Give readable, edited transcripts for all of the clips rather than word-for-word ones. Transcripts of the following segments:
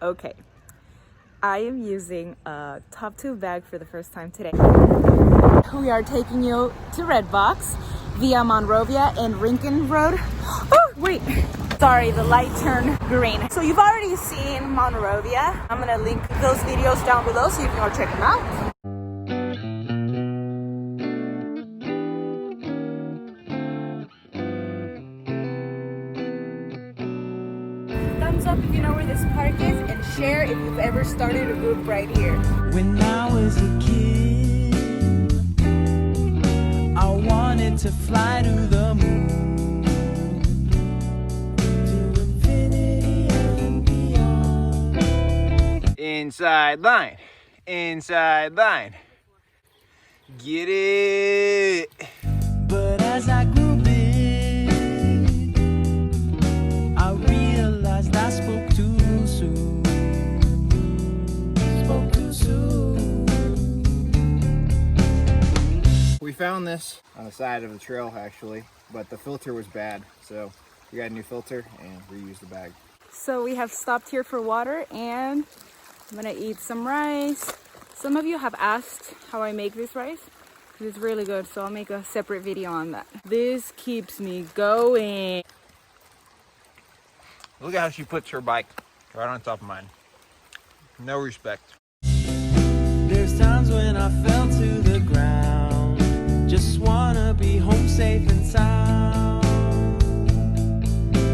Okay, I am using a top tube bag for the first time today. We are taking you to Redbox via Monrovia and Rincon Road. Oh, wait. Sorry, the light turned green. So you've already seen Monrovia. I'm gonna link those videos down below so you can go check them out. Thumbs up if you know where this park is, and share if you've ever started a group right here. When I was a kid, I wanted to fly to the moon, to infinity and beyond. Inside line, inside line. Get it. But as I grew big, I realized I spoke too soon. Spoke too soon. We found this on the side of the trail actually, but the filter was bad. So we got a new filter and reused the bag. So we have stopped here for water and I'm gonna eat some rice. Some of you have asked how I make this rice. It's really good, so I'll make a separate video on that. This keeps me going. Look at how she puts her bike right on top of mine. No respect. There's times when I fell to the ground, just wanna be home safe and sound.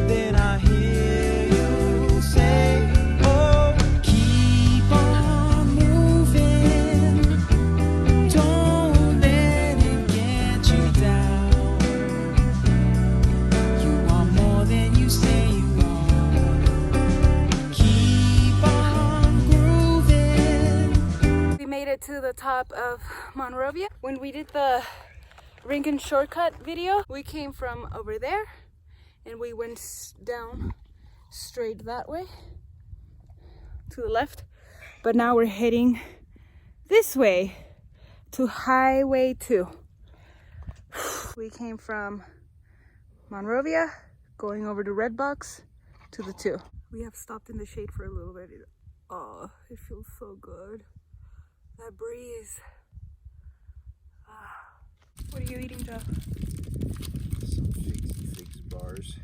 Then I hear you say, oh, keep on moving, don't let it get you down. You are more than you say you are. Keep on grooving. We made it to the top of Monrovia. When we did the Rincon Shortcut video, we came from over there and we went down straight that way to the left. But now we're heading this way to Highway 2. We came from Monrovia, going over to Redbox to the 2. We have stopped in the shade for a little bit. Oh, it feels so good. That breeze. What are you eating, Joe? Some figs bars.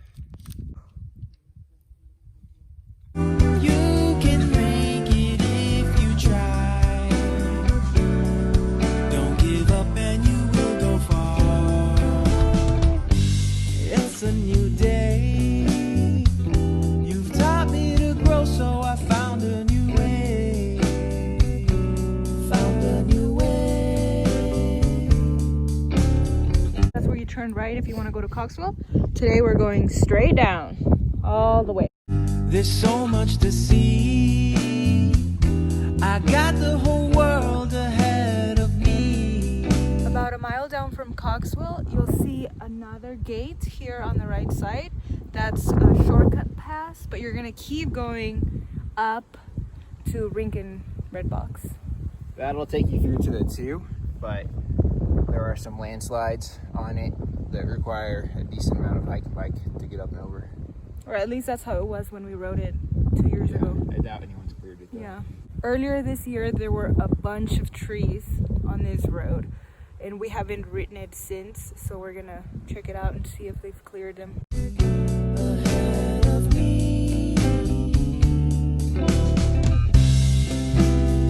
You can make it if you try. Don't give up and you will go far. It's a new day. You've taught me to grow, so I found a new way. Found a new way. That's where you turn right if you want to go to Cogswell. Today we're going straight down, all the way. There's so much to see. I got the whole world ahead of me. About a mile down from Cogswell, you'll see another gate here on the right side. That's a shortcut pass, but you're gonna keep going up to Rincon Redbox. That'll take you through to the 2, but there are some landslides on it that require a decent amount of hiking bike to get up and over. Or at least that's how it was when we rode it 2 years ago. I doubt anyone's cleared it though. Yeah. Earlier this year, there were a bunch of trees on this road, and we haven't ridden it since, so we're gonna check it out and see if they've cleared them. Ahead of me.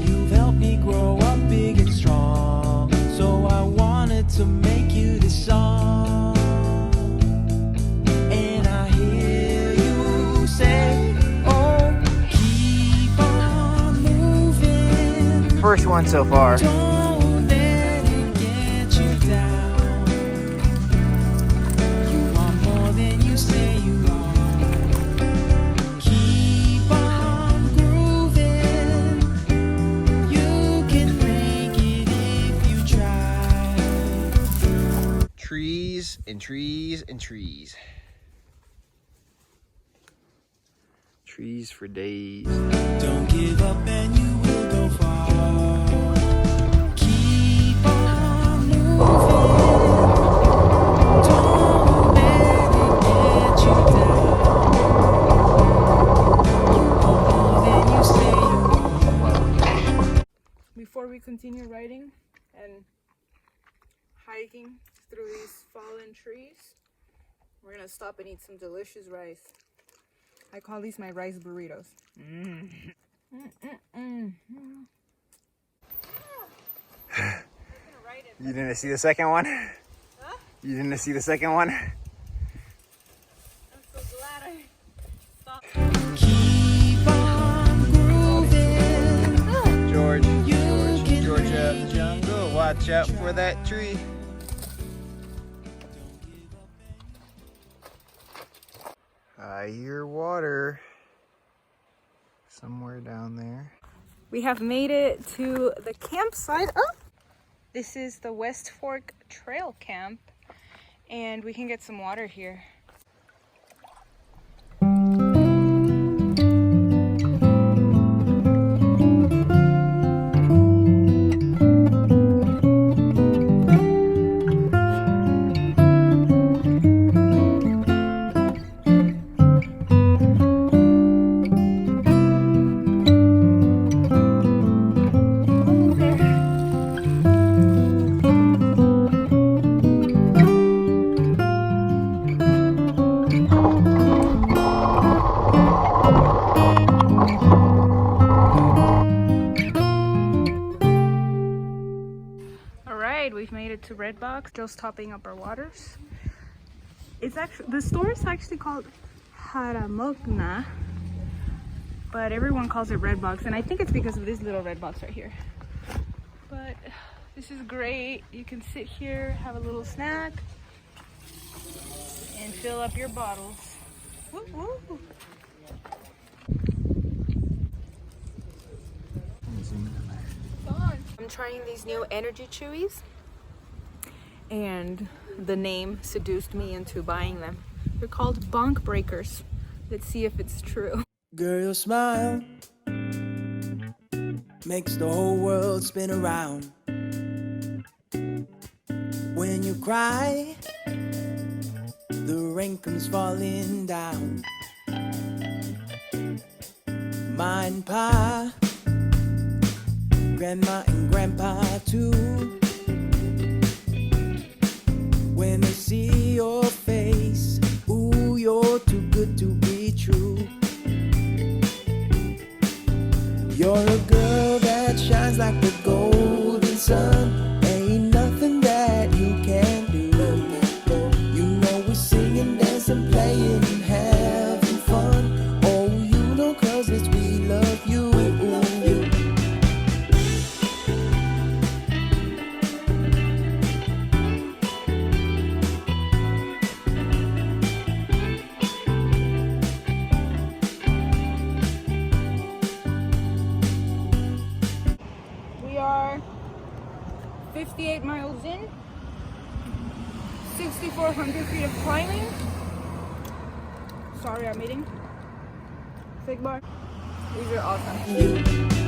You've helped me grow up big and strong, so I wanted to make you this song. And I hear you say, oh, keep on moving. First one so far. Don't let it get you down. You are more than you say you are. Keep on grooving. You can make it if you try. Trees and trees and trees. Trees for days. Don't give up and you will go far. Keep on moving. Don't let it get you down. You are more than you continue riding and hiking through these fallen trees. We're gonna stop and eat some delicious rice. I call these my rice burritos. You didn't see the second one? Huh? You didn't see the second one? I'm so glad I stopped. Keep on grooving. Georgia of the jungle, watch out for that tree. I hear water somewhere down there. We have made it to the campsite. Oh! This is the West Fork Trail Camp, and we can get some water here. We've made it to Redbox, just topping up our waters. It's actually, the store is actually called Haramogna, but everyone calls it Redbox, and I think it's because of this little red box right here. But this is great. You can sit here, have a little snack, and fill up your bottles. Woo woo. I'm trying these new energy chewies, and the name seduced me into buying them. They're called bonk breakers. Let's see if it's true. Girl, your smile makes the whole world spin around. When you cry, the rain comes falling down. Ma and Pa, Grandma and Grandpa too. When they see your face, ooh, you're too good to be true. You're a girl that shines like the golden sun. Ain't nothing that you can't do. You know we're singing, dancing, playing, and having fun. Oh, you know, 'cause it's we love you. We are 58 miles in, 6,400 feet of climbing. Sorry, I'm eating. Fig bar. These are awesome.